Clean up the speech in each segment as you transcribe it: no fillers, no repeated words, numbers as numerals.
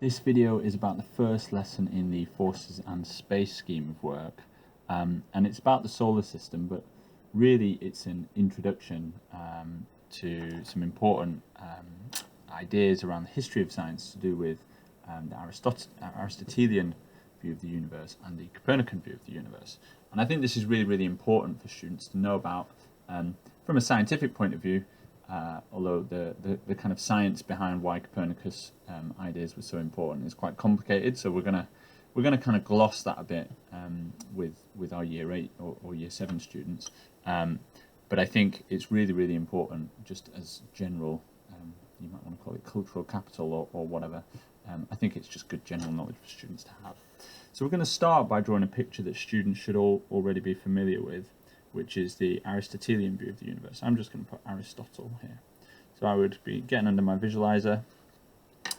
This video is about the first lesson in the Forces and Space scheme of work, and it's about the solar system, but really it's an introduction to some important ideas around the history of science to do with the Aristotelian view of the universe and the Copernican view of the universe. And I think this is really, really important for students to know about from a scientific point of view, although the kind of science behind why Copernicus ideas were so important is quite complicated. So we're gonna kind of gloss that a bit with our year 8 or year 7 students. But I think it's really, really important, just as general, you might want to call it cultural capital or whatever. I think it's just good general knowledge for students to have. So we're going to start by drawing a picture that students should already be familiar with, which is the Aristotelian view of the universe. I'm just going to put Aristotle here. So I would be getting under my visualizer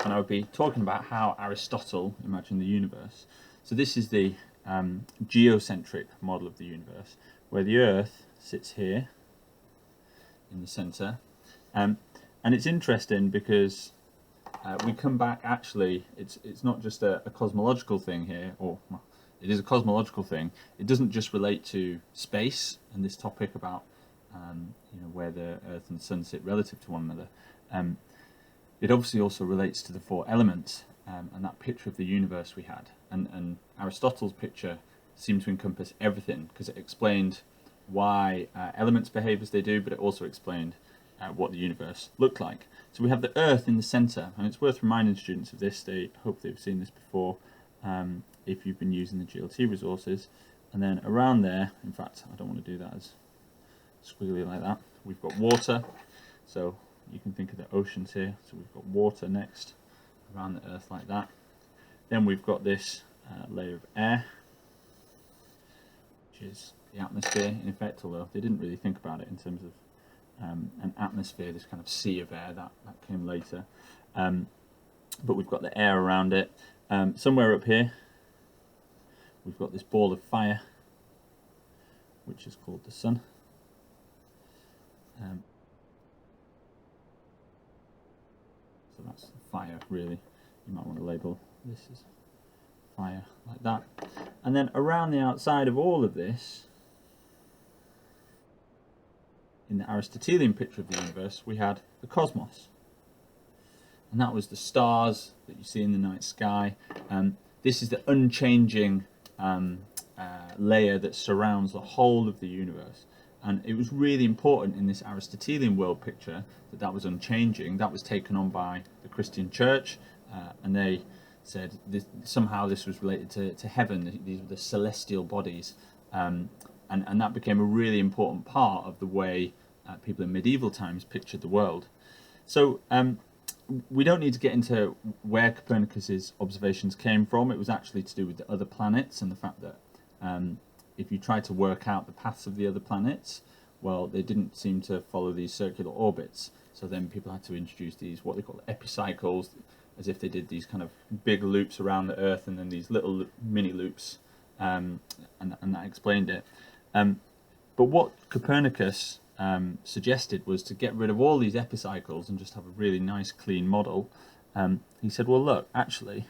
and I would be talking about how Aristotle imagined the universe. So this is the geocentric model of the universe, where the Earth sits here in the center. And it's interesting because we come back, actually, it's not just a cosmological thing here, or well, it is a cosmological thing. It doesn't just relate to space and this topic about where the Earth and Sun sit relative to one another. It obviously also relates to the 4 elements and that picture of the universe we had. And Aristotle's picture seemed to encompass everything because it explained why elements behave as they do, but it also explained what the universe looked like. So we have the Earth in the center, and it's worth reminding students of this. They hope they've seen this before if you've been using the GLT resources. And then around there, in fact, I don't want to do that as squiggly like that. We've got water, so you can think of the oceans here. So we've got water next around the Earth like that. Then we've got this layer of air, which is the atmosphere in effect, although they didn't really think about it in terms of an atmosphere, this kind of sea of air that came later. But we've got the air around it. Somewhere up here, we've got this ball of fire, which is called the sun. So that's fire, really. You might want to label this as fire like that. And then around the outside of all of this, in the Aristotelian picture of the universe, we had the cosmos. And that was the stars that you see in the night sky. This is the unchanging layer that surrounds the whole of the universe. And it was really important in this Aristotelian world picture that was unchanging. That was taken on by the Christian Church, and they said somehow this was related to heaven. These were the celestial bodies. And that became a really important part of the way people in medieval times pictured the world. So we don't need to get into where Copernicus's observations came from. It was actually to do with the other planets and the fact that if you tried to work out the paths of the other planets, well, they didn't seem to follow these circular orbits. So then people had to introduce these, what they call epicycles, as if they did these kind of big loops around the Earth and then these little mini loops, and that explained it. But what Copernicus suggested was to get rid of all these epicycles and just have a really nice, clean model. He said, well, look, actually,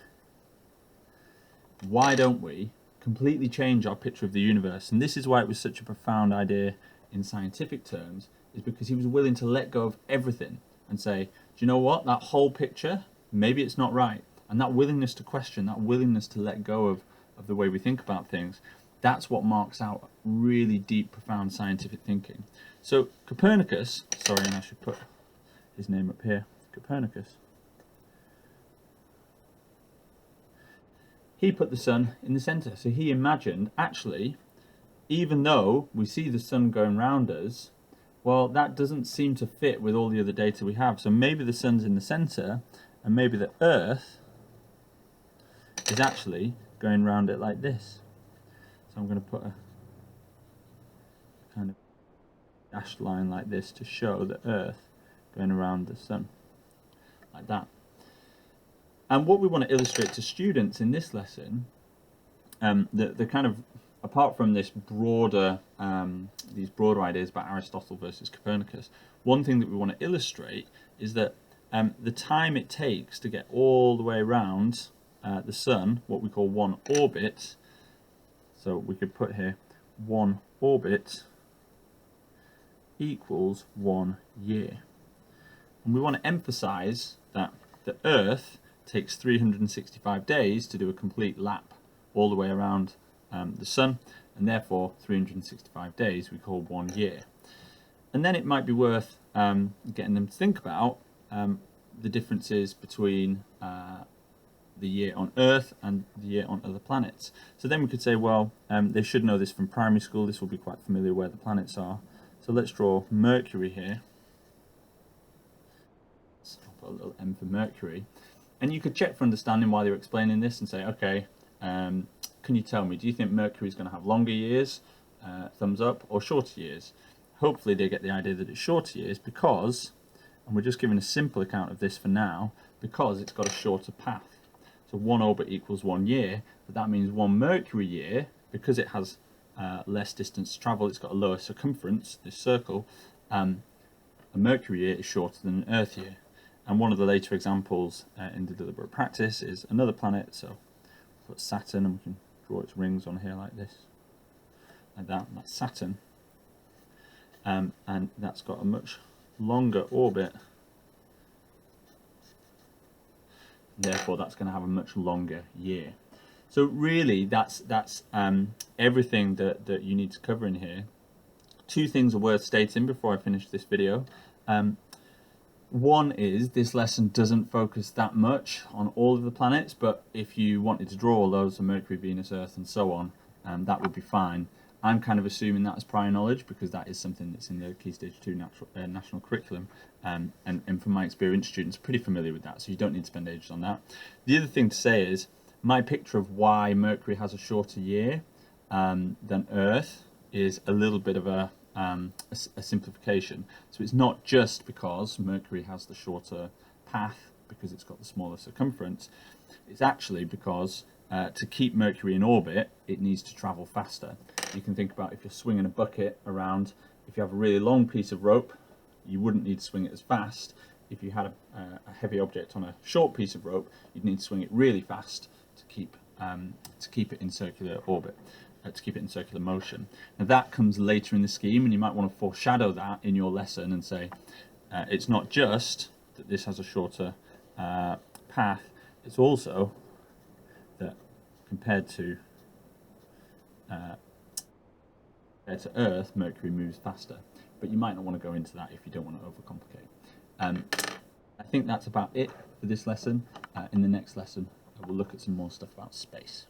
why don't we completely change our picture of the universe? And this is why it was such a profound idea in scientific terms, is because he was willing to let go of everything and say, do you know what, that whole picture, maybe it's not right. And that willingness to question, that willingness to let go of the way we think about things, that's what marks out really deep, profound scientific thinking. So Copernicus, sorry, and I should put his name up here, Copernicus, he put the sun in the center. So he imagined, actually, even though we see the sun going round us, well, that doesn't seem to fit with all the other data we have. So maybe the sun's in the center, and maybe the Earth is actually going round it like this. So I'm going to put a kind of dashed line like this to show the Earth going around the sun, like that. And what we want to illustrate to students in this lesson, the kind of, apart from this broader, these broader ideas about Aristotle versus Copernicus, one thing that we want to illustrate is that the time it takes to get all the way around the sun, what we call one orbit, so we could put here 1 orbit equals 1 year. And we want to emphasize that the Earth takes 365 days to do a complete lap all the way around the sun, and therefore 365 days we call 1 year. And then it might be worth getting them to think about the differences between the year on Earth and the year on other planets. So then we could say, well, they should know this from primary school. This will be quite familiar where the planets are. So let's draw Mercury here. So I'll put a little M for Mercury. And you could check for understanding while you're explaining this and say, okay, can you tell me, do you think Mercury is going to have longer years, thumbs up, or shorter years? Hopefully they get the idea that it's shorter years because, and we're just giving a simple account of this for now, because it's got a shorter path. So 1 orbit equals 1 year, but that means 1 Mercury year, because it has less distance to travel, it's got a lower circumference, this circle, a Mercury year is shorter than an Earth year. And one of the later examples in the deliberate practice is another planet, so put Saturn, and we can draw its rings on here like this, like that, and that's Saturn. And that's got a much longer orbit, therefore that's going to have a much longer year. So really that's everything that you need to cover in here. 2 things are worth stating before I finish this video. One is this lesson doesn't focus that much on all of the planets, but if you wanted to draw all those, so Mercury, Venus, Earth and so on, that would be fine. I'm kind of assuming that as prior knowledge because that is something that's in the Key Stage 2 national curriculum, and from my experience students are pretty familiar with that, so you don't need to spend ages on that. The other thing to say is my picture of why Mercury has a shorter year than Earth is a little bit of a simplification. So it's not just because Mercury has the shorter path because it's got the smaller circumference, it's actually because to keep Mercury in orbit it needs to travel faster. You can think about if you're swinging a bucket around, if you have a really long piece of rope you wouldn't need to swing it as fast. If you had a heavy object on a short piece of rope you'd need to swing it really fast to keep it in circular orbit, to keep it in circular motion. Now that comes later in the scheme and you might want to foreshadow that in your lesson and say it's not just that this has a shorter path, it's also that compared to Earth, Mercury moves faster. But you might not want to go into that if you don't want to overcomplicate. I think that's about it for this lesson. In the next lesson, we'll look at some more stuff about space.